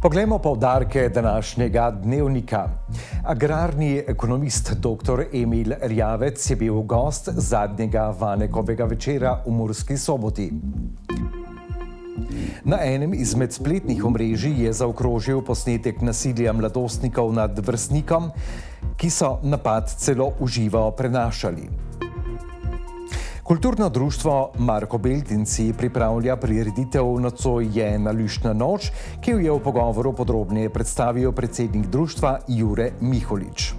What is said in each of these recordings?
Poglejmo poudarke današnjega dnevnika. Agrarni ekonomist dr. Emil Erjavec je bil gost zadnjega Vanekovega večera v Murski Soboti. Na enem izmed spletnih omrežij je zaokrožil posnetek nasilja mladostnikov nad vrstnikom, ki so napad celo v živo prenašali. Kulturno društvo Marko Beltinci pripravlja prireditev Nocoj je ena luštna noč, ki jo je v pogovoru podrobneje predstavil predsednik društva Jure Miholič.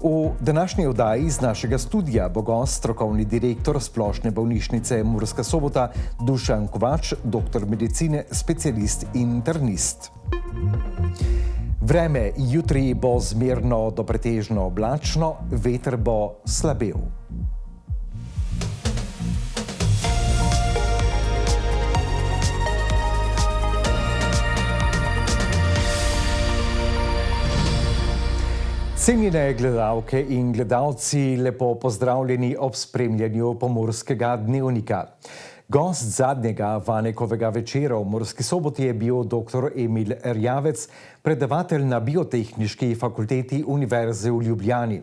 V današnji oddaji iz našega studia bo gost strokovni direktor Splošne bolnišnice Murska Sobota Dušan Kovač, doktor medicine, specialist in internist. Vreme jutri bo zmerno do pretežno oblačno, veter bo slabel. Cenjene gledalke in gledalci, lepo pozdravljeni ob spremljanju Pomurskega dnevnika. Gost zadnjega Vanekovega večera v Murski Soboti je bil dr. Emil Erjavec, predavatelj na Biotehniški fakulteti Univerze v Ljubljani.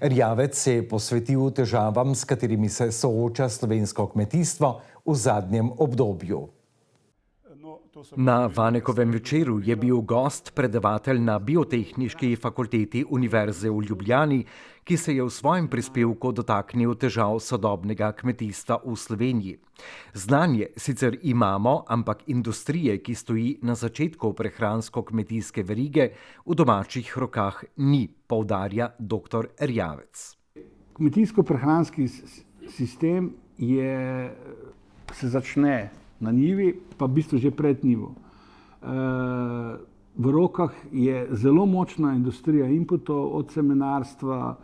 Erjavec se je posvetil težavam, s katerimi se sooča slovensko kmetijstvo v zadnjem obdobju. Na Vanekovem večeru je bil gost predavatelj na Biotehniški fakulteti Univerze v Ljubljani, ki se je v svojem prispevku dotaknil težav sodobnega kmetijstva v Sloveniji. Znanje sicer imamo, ampak industrije, ki stoji na začetku prehransko-kmetijske verige, v domačih rokah ni, poudarja dr. Erjavec. Kmetijsko-prehranski sistem se začne na njivi, pa v bistvu že pred njivo. V rokah je zelo močna industrija inputov, od semenarstva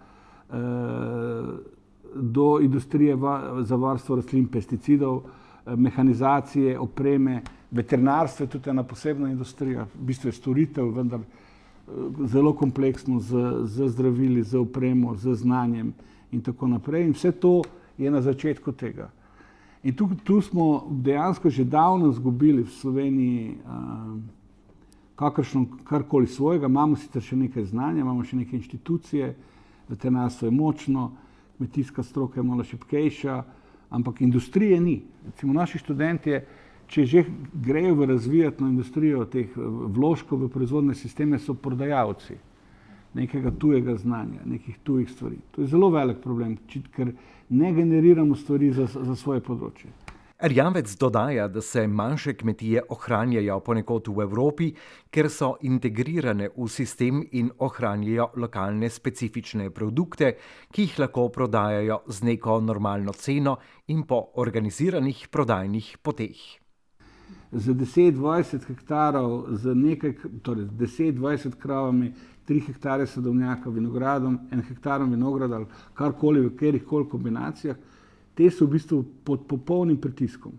do industrije za varstvo rastlin, pesticidov, mehanizacije, opreme, veterinarstvo je tudi ena posebna industrija, v bistvu je storitev, vendar zelo kompleksno z zdravili, z opremo, z znanjem in tako naprej. In vse to je na začetku tega. In tu smo dejansko že davno izgubili v Sloveniji karkoli svojega. Imamo sicer še nekaj znanja, imamo še neke inštitucije, veterinarstvo je močno, kmetijska stroka je malo šibkejša, ampak industrije ni. Recimo naši študentje, če že grejo v razvijatno industrijo teh vložkov v proizvodne sisteme, so prodajalci nekega tujega znanja, nekih tujih stvari. To je zelo velik problem, ker ne generiramo stvari za svoje področje. Erjavec dodaja, da se manjše kmetije ohranjajo ponekod v Evropi, ker so integrirane v sistem in ohranjajo lokalne specifične produkte, ki jih lahko prodajajo z neko normalno ceno in po organiziranih prodajnih poteh. Z 10-20 hektarov, z 10-20 kravami, 3 hektare sadovnjaka, vinogradom, 1 hektarom vinograda ali karkoli v katerihkoli kombinacijah, te so v bistvu pod popolnim pritiskom.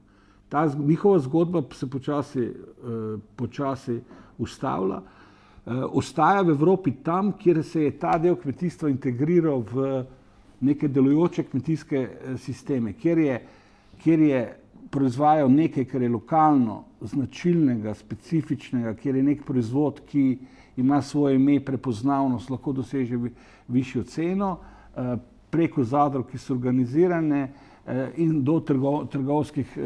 Njihova zgodba se počasi ustavlja. Ostaja v Evropi tam, kjer se je ta del kmetijstva integriral v neke delujoče kmetijske sisteme, kjer je proizvajal nekaj, kar je lokalno, značilnega, specifičnega, kjer je nek proizvod, ki ima svoje ime, prepoznavnost, lahko doseže višjo ceno, preko zadrug, ki so organizirane, in do trgovskih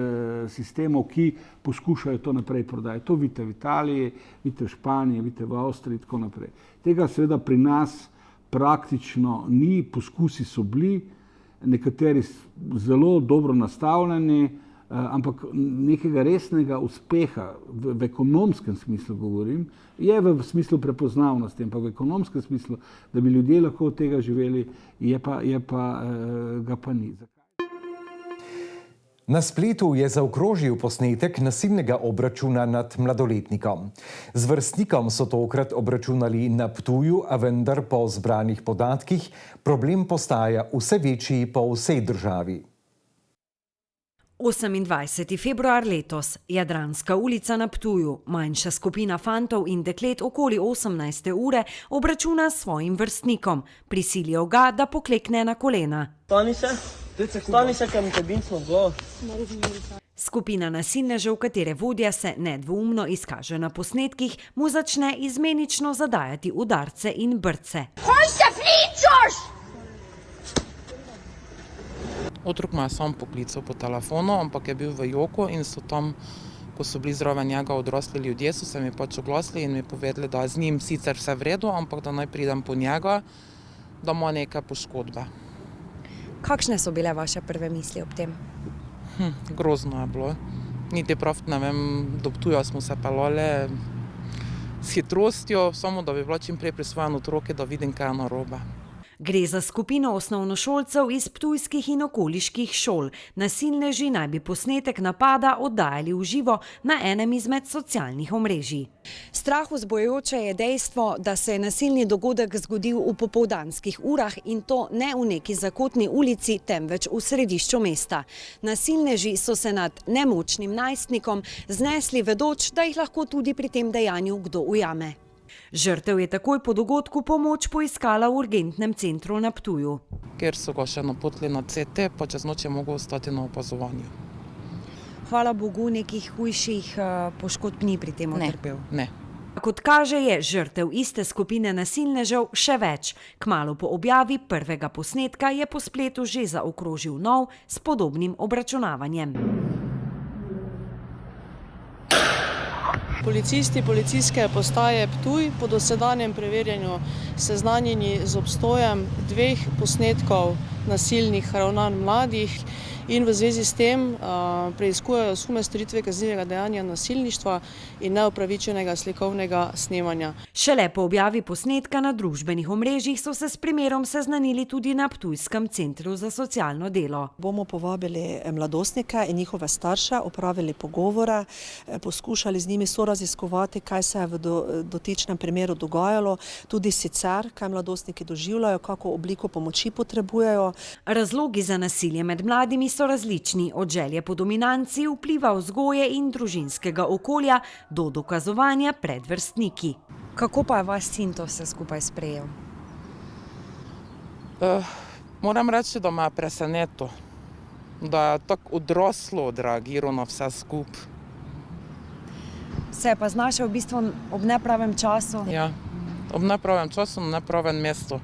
sistemov, ki poskušajo to naprej prodajati. To vidite v Italiji, vidite v Španiji, vidite v Avstriji in tako naprej. Tega seveda pri nas praktično ni, poskusi so bili, nekateri zelo dobro nastavljeni, ampak nekega resnega uspeha, v ekonomskem smislu govorim, je v smislu prepoznavnosti, ampak v ekonomskem smislu, da bi ljudje lahko od tega živeli, ga pa ni. Na spletu je zaokrožil posnetek nasilnega obračuna nad mladoletnikom. Z vrstnikom so tokrat obračunali na Ptuju, a vendar po zbranih podatkih problem postaja vse večji po vsej državi. 28. februar letos, Jadranska ulica na Ptuju. Manjša skupina fantov in deklet okoli 18. ure obračuna s svojim vrstnikom. Prisilijo ga, da poklekne na kolena. Stani se, kam te bincno bilo. Skupina nasilnežev, katere vodja se nedvoumno izkaže na posnetkih, mu začne izmenično zadajati udarce in brce. Kaj se fličaš? Otrok me je sam poklical po telefonu, ampak je bil v joku in so tam, ko so bili zraven njega odrasli ljudje, so se mi pač oglasili in mi povedali, da je z njim sicer vse v redu, ampak da naj pridem po njega, da ima neke poškodbe. Kakšne so bile vaše prve misli ob tem? Grozno je bilo. Niti prav ne vem, do Ptuja smo se pelali s hitrostjo, samo da bi bila čim prej pri svojem otroku, da vidim, kaj je narobe. Gre za skupino osnovnošolcev iz ptujskih in okoliških šol. Nasilneži naj bi posnetek napada oddajali v živo na enem izmed socialnih omrežij. Strah vzbujajoče je dejstvo, da se je nasilni dogodek zgodil v popoldanskih urah in to ne v neki zakotni ulici, temveč v središču mesta. Nasilneži so se nad nemočnim najstnikom znesli vedoč, da jih lahko tudi pri tem dejanju kdo ujame. Žrtev je takoj po dogodku pomoč poiskala v urgentnem centru na Ptuju. Ker so ga še napotili na CT, pa čez noč je mogel ostati na opazovanju. Hvala Bogu, nekih hujših poškodb ni pri tem utrpel. Ne. Kot kaže, je žrtev iste skupine nasilnežev še več. Kmalu po objavi prvega posnetka je po spletu že zaokrožil nov s podobnim obračunavanjem. Policisti policijske postaje Ptuj po dosedanjem preverjanju seznanjeni z obstojem 2 posnetkov nasilnih ravnanj mladih in v zvezi s tem preiskujejo sume storitve kaznivega dejanja nasilništva in neupravičenega slikovnega snemanja. Šele po objavi posnetka na družbenih omrežjih so se s primerom seznanili tudi na Ptujskem centru za socialno delo. Bomo povabili mladostnike in njihove starše, opravili pogovore, poskušali z njimi soraziskovati, kaj se je v dotičnem primeru dogajalo, tudi sicer, kaj mladostniki doživljajo, kako obliko pomoči potrebujejo. Razlogi za nasilje med mladimi so različni, od želje po dominanci, vpliva vzgoje in družinskega okolja do dokazovanja pred vrstniki. Kako pa je vaš sin to vse skupaj sprejel? Moram reči, da me je presenetilo, da je tako odraslo odreagiral na vse skupaj. Se je pa znašel v bistvu ob nepravem času? Ja, ob nepravem času, na nepravem mestu.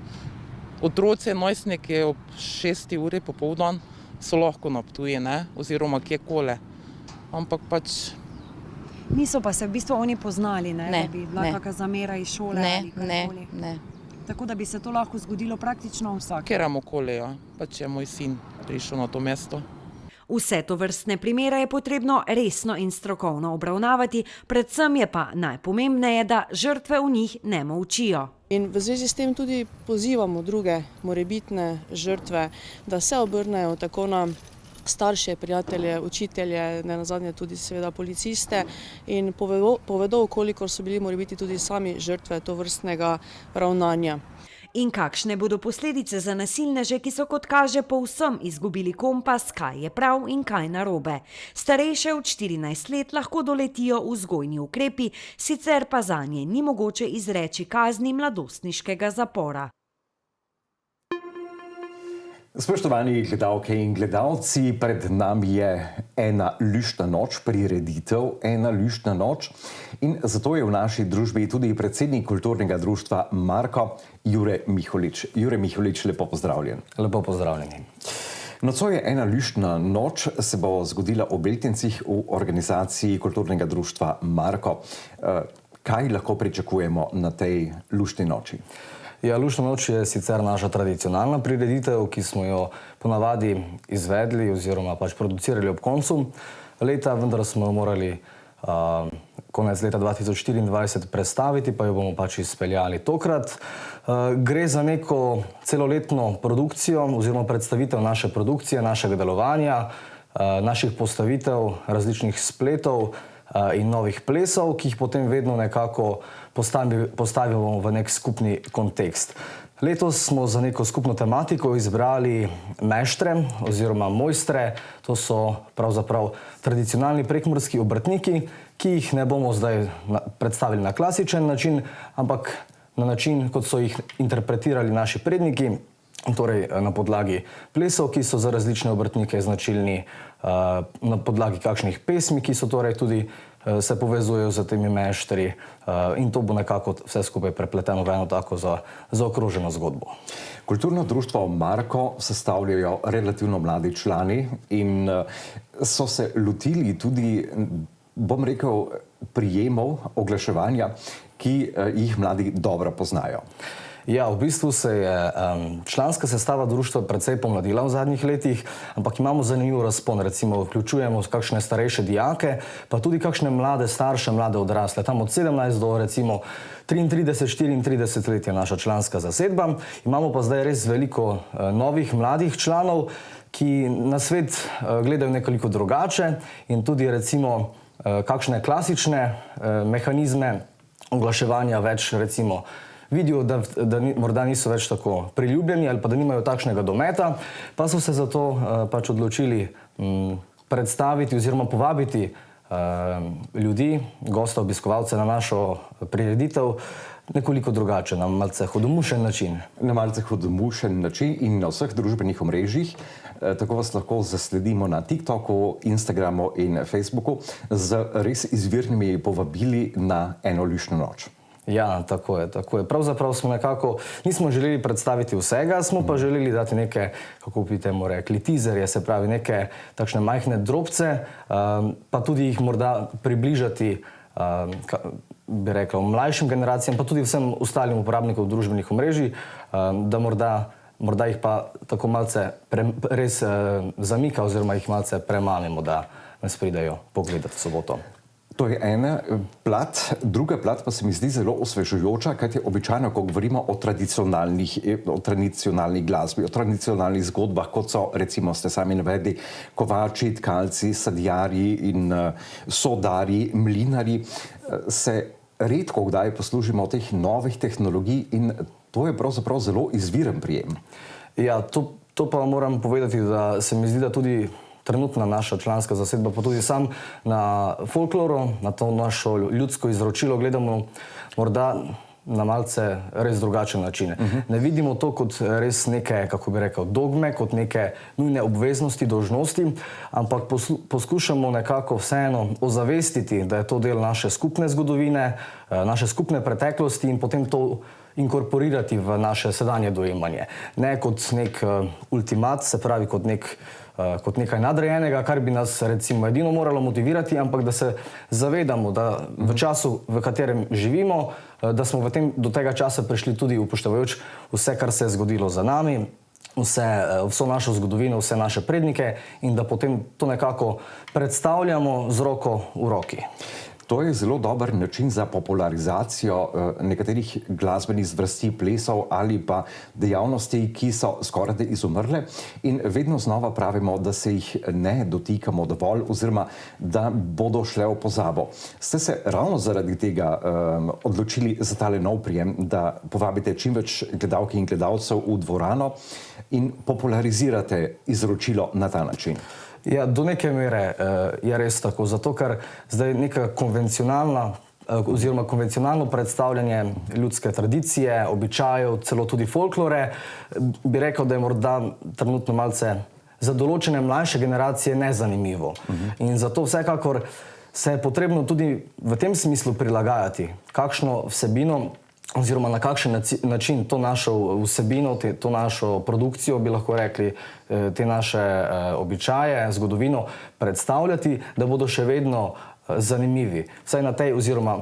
Otroci, najstniki ob 6. uri popoldan so lahko na Ptuju, oziroma kjekole. Ampak pač... Niso pa se v bistvu oni poznali, da bi bila kakšna zamera iz šole ali karkoli? Ne. Tako da bi se to lahko zgodilo praktično vsak? Kjerem okolje, ja. Pač je moj sin prišel na to mesto. Vse to vrstne primere je potrebno resno in strokovno obravnavati, predvsem je pa najpomembneje, da žrtve v njih ne molčijo. In v zvezi s tem tudi pozivamo druge morebitne žrtve, da se obrnejo tako na starše, prijatelje, učitelje, nenazadnje tudi seveda policiste in povedo, koliko so bili morebiti tudi sami žrtve tovrstnega ravnanja. In kakšne bodo posledice za nasilneže, ki so, kot kaže, povsem izgubili kompas, kaj je prav in kaj narobe. Starejše od 14 let lahko doletijo vzgojni ukrepi, sicer pa zanje ni mogoče izreči kazni mladostniškega zapora. Spoštovani gledalke in gledalci, pred nami je ena luštna noč, prireditev Ena luštna noč, in zato je v naši družbi tudi predsednik kulturnega društva Marko, Jure Miholič. Jure Miholič, lepo pozdravljen. Lepo pozdravljeni. Nocoj je Ena luštna noč, se bo zgodila v Beltincih v organizaciji kulturnega društva Marko. Kaj lahko pričakujemo na tej luštni noči? Ja, luštna noč je sicer naša tradicionalna prireditev, ki smo jo ponavadi izvedli oziroma pač producirali ob koncu leta, vendar smo jo morali konec leta 2024 predstaviti, pa jo bomo pač izpeljali tokrat. Gre za neko celoletno produkcijo oziroma predstavitev naše produkcije, našega delovanja, naših postavitev, različnih spletov, in novih plesov, ki jih potem vedno nekako postavimo v nek skupni kontekst. Letos smo za neko skupno tematiko izbrali meštre oziroma mojstre. To so pravzaprav tradicionalni prekmurski obrtniki, ki jih ne bomo zdaj predstavili na klasičen način, ampak na način, kot so jih interpretirali naši predniki, torej na podlagi plesov, ki so za različne obrtnike značilni, na podlagi kakšnih pesmi, ki so torej tudi se povezujejo z temi meštri, in to bo nekako vse skupaj prepleteno v eno tako zaokroženo zgodbo. Kulturno društvo Marko sestavljajo relativno mladi člani in so se lotili tudi, bom rekel, prijemov, oglaševanja, ki jih mladi dobro poznajo. Ja, v bistvu se je članska sestava društva precej pomladila v zadnjih letih, ampak imamo zanimiv razpon. Recimo, vključujemo kakšne starejše dijake, pa tudi kakšne mlade starše, mlade odrasle. Tam od 17 do recimo 33-34 let je naša članska zasedba. Imamo pa zdaj res veliko novih mladih članov, ki na svet gledajo nekoliko drugače in tudi recimo kakšne klasične mehanizme oglaševanja več recimo vidijo, da morda niso več tako priljubljeni ali pa da nimajo takšnega dometa, pa so se zato pač odločili predstaviti oziroma povabiti ljudi, gosta, obiskovalce na našo prireditev nekoliko drugače, na malce hudomušen način. Na malce hudomušen način in na vseh družbenih omrežjih. Tako vas lahko zasledimo na TikToku, Instagramu in Facebooku z res izvirnimi povabili na eno lišno noč. Ja, tako je. Pravzaprav smo nekako, nismo želeli predstaviti vsega, smo pa želeli dati neke, kako bi temu rekli, teaserje, se pravi neke takšne majhne drobce, pa tudi jih morda približati, bi rekel, mlajšim generacijam, pa tudi vsem ostalim uporabnikom družbenih omrežij, da morda jih pa tako malce res zamika oziroma jih malce premamimo, da nas pridejo pogledati v soboto. To je ena plat, druga plat pa se mi zdi zelo osvežujoča, kajti običajno, ko govorimo o tradicionalni glasbi, o tradicionalnih zgodbah, kot so, recimo ste sami navedli, kovači, tkalci, sadjarji in sodarji, mlinarji, se redko kdaj poslužimo teh novih tehnologij in to je pravzaprav zelo izviren prijem. Ja, to pa moram povedati, da se mi zdi, da tudi trenutna naša članska zasedba, pa tudi sam na folkloru, na to našo ljudsko izročilo gledamo morda na malce res drugačen način. Ne vidimo to kot res neke, kako bi rekel, dogme, kot neke nujne obveznosti, dolžnosti, ampak poskušamo nekako vseeno ozavestiti, da je to del naše skupne zgodovine, naše skupne preteklosti in potem to inkorporirati v naše sedanje dojemanje. Ne kot nek ultimat, se pravi kot nekaj nadrejenega, kar bi nas recimo edino moralo motivirati, ampak da se zavedamo, da v času, v katerem živimo, da smo do tega časa prišli tudi upoštevajoč vse, kar se je zgodilo za nami, vso našo zgodovino, vse naše prednike in da potem to nekako predstavljamo z roko v roki. To je zelo dober način za popularizacijo nekaterih glasbenih zvrsti, plesov ali pa dejavnosti, ki so skoraj da izumrle in vedno znova pravimo, da se jih ne dotikamo dovolj oziroma da bodo šle v pozabo. Ste se ravno zaradi tega odločili za tale nov prijem, da povabite čim več gledalk in gledalcev v dvorano in popularizirate izročilo na ta način? Ja, do neke mere je res tako, zato ker zdaj neka konvencionalno predstavljanje ljudske tradicije, običajev, celo tudi folklore, bi rekel, da je morda trenutno malce za določene mlajše generacije nezanimivo. In zato vsekakor se je potrebno tudi v tem smislu prilagajati, kakšno vsebino oziroma na kakšen način to našo vsebino, to našo produkcijo, bi lahko rekli, te naše običaje, zgodovino predstavljati, da bodo še vedno zanimivi. Vsaj na tej oziroma,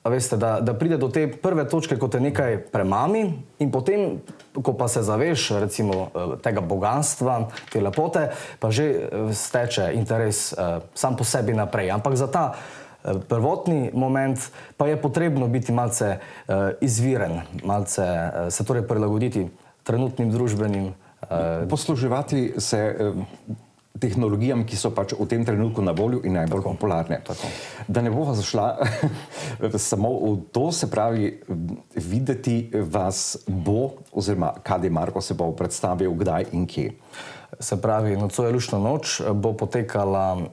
veste, da pride do te prve točke, ko te nekaj premami in potem, ko pa se zaveš recimo tega boganstva, te lepote, pa že steče interes sam po sebi naprej. Ampak za ta prvotni moment pa je potrebno biti malce izviren, malce se torej prilagoditi trenutnim družbenim. Posluževati se tehnologijam, ki so pač v tem trenutku na voljo in najbolj popularne. Da ne bova zašla samo v to, se pravi, videti vas bo, oziroma KD Marko se bo predstavil kdaj in kje. Se pravi, Nocoj luštna noč bo potekala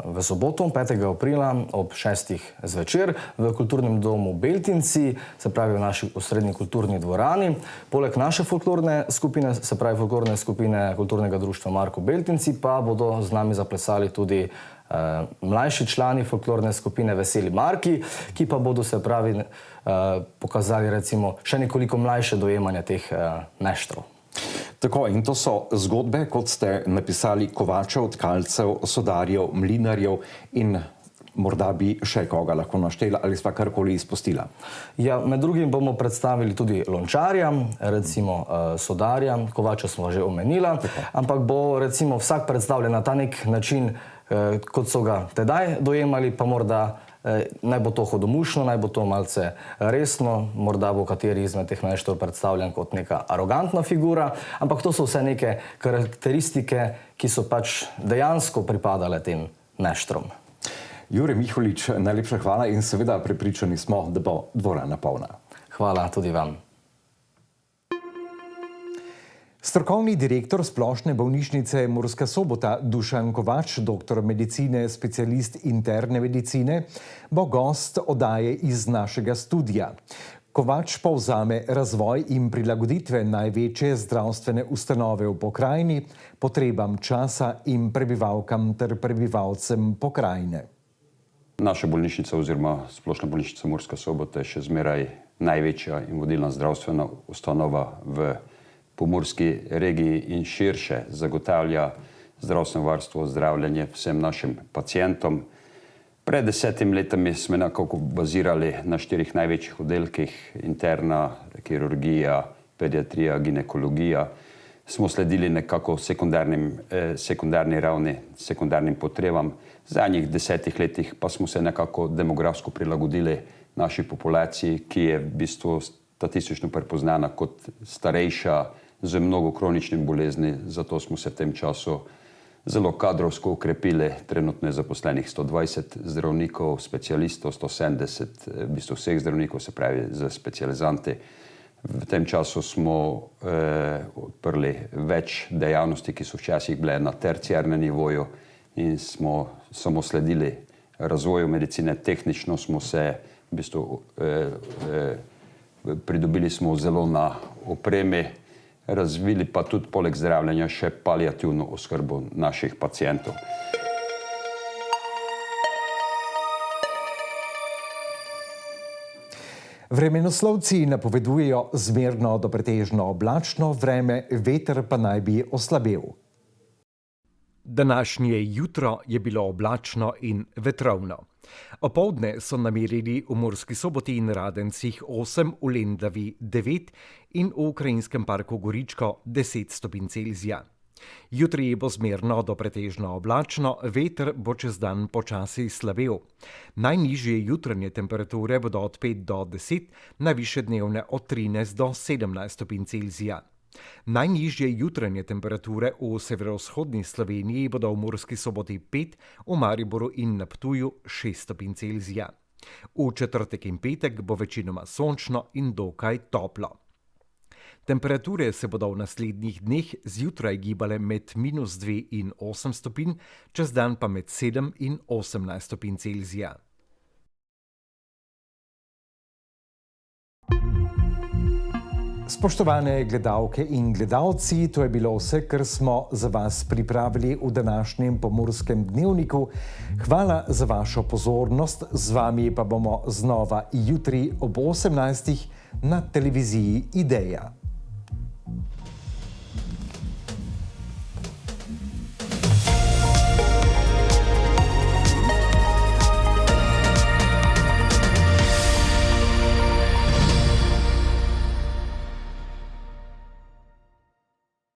v soboto, 5. aprila ob 6. zvečer v kulturnem domu Beltinci, se pravi v naši osrednji kulturni dvorani. Poleg naše folklorne skupine, se pravi folklorne skupine kulturnega društva Marko Beltinci, pa bodo z nami zaplesali tudi mlajši člani folklorne skupine Veseli Marki, ki pa bodo, se pravi, pokazali recimo še nekoliko mlajše dojemanje teh meštrov. Tako, in to so zgodbe, kot ste napisali, kovačev, tkalcev, sodarjev, mlinarjev in morda bi še koga lahko naštela ali sva karkoli izpustila. Ja, med drugim bomo predstavili tudi lončarja, recimo sodarja, kovača smo že omenila, ampak bo recimo vsak predstavljen na ta nek način, kot so ga tedaj dojemali, pa morda naj bo to hudomušno, naj bo to malce resno, morda bo kateri izmed teh meštrov predstavljen kot neka arogantna figura, ampak to so vse neke karakteristike, ki so pač dejansko pripadale tem meštrom. Jure Miholič, najlepša hvala in seveda prepričani smo, da bo dvorana polna. Hvala tudi vam. Strokovni direktor Splošne bolnišnice Murska Sobota Dušan Kovač, doktor medicine, specialist interne medicine, bo gost oddaje iz našega studia. Kovač povzame razvoj in prilagoditve največje zdravstvene ustanove v pokrajini, potrebam časa in prebivalkam ter prebivalcem pokrajine. Naša bolnišnica oziroma Splošna bolnišnica Murska Sobota je še zmeraj največja in vodilna zdravstvena ustanova v pomurski regiji in širše zagotavlja zdravstveno varstvo, zdravljenje vsem našim pacientom. Pred 10 letami smo nekako bazirali na 4 največjih oddelkih: interna, kirurgija, pediatrija, ginekologija. Smo sledili nekako sekundarni ravni, sekundarnim potrebam. V zadnjih 10 letih pa smo se nekako demografsko prilagodili naši populaciji, ki je v bistvu statistično prepoznana kot starejša, z mnogo kroničnimi bolezni, zato smo se v tem času zelo kadrovsko ukrepili. Trenutno je zaposlenih 120 zdravnikov, specialistov, 170 v bistvu vseh zdravnikov, se pravi za specializanti. V tem času smo odprli več dejavnosti, ki so včasih bile na terciarnem nivoju in smo samo sledili razvoju medicine. Tehnično smo se v bistvu pridobili smo zelo na opremi, razvili pa tudi poleg zdravljenja še paliativno oskrbo naših pacientov. Vremenoslovci napovedujejo zmerno do pretežno oblačno vreme, veter pa naj bi oslabel. Današnje jutro je bilo oblačno in vetrovno. Opoldne so namerili v Murski Soboti in Radencih 8, v Lendavi 9 in v Ukrajinskem parku Goričko 10 stopinj Celzija. Jutri bo zmerno do pretežno oblačno, veter bo čez dan počasi slabel. Najnižje jutranje temperature bodo od 5 do 10, najvišje dnevne od 13 do 17 stopinj Celzija. Najnižje jutranje temperature v severovzhodni Sloveniji bodo v Murski Soboti 5, v Mariboru in na Ptuju 6 stopinj Celzija. V četrtek in petek bo večinoma sončno in dokaj toplo. Temperature se bodo v naslednjih dneh zjutraj gibale med -2 in 8 stopinj, čez dan pa med 7 in 18 stopinj Celzija. Spoštovane gledalke in gledalci, to je bilo vse, kar smo za vas pripravili v današnjem Pomurskem dnevniku. Hvala za vašo pozornost, z vami pa bomo znova jutri ob 18. na televiziji Ideja.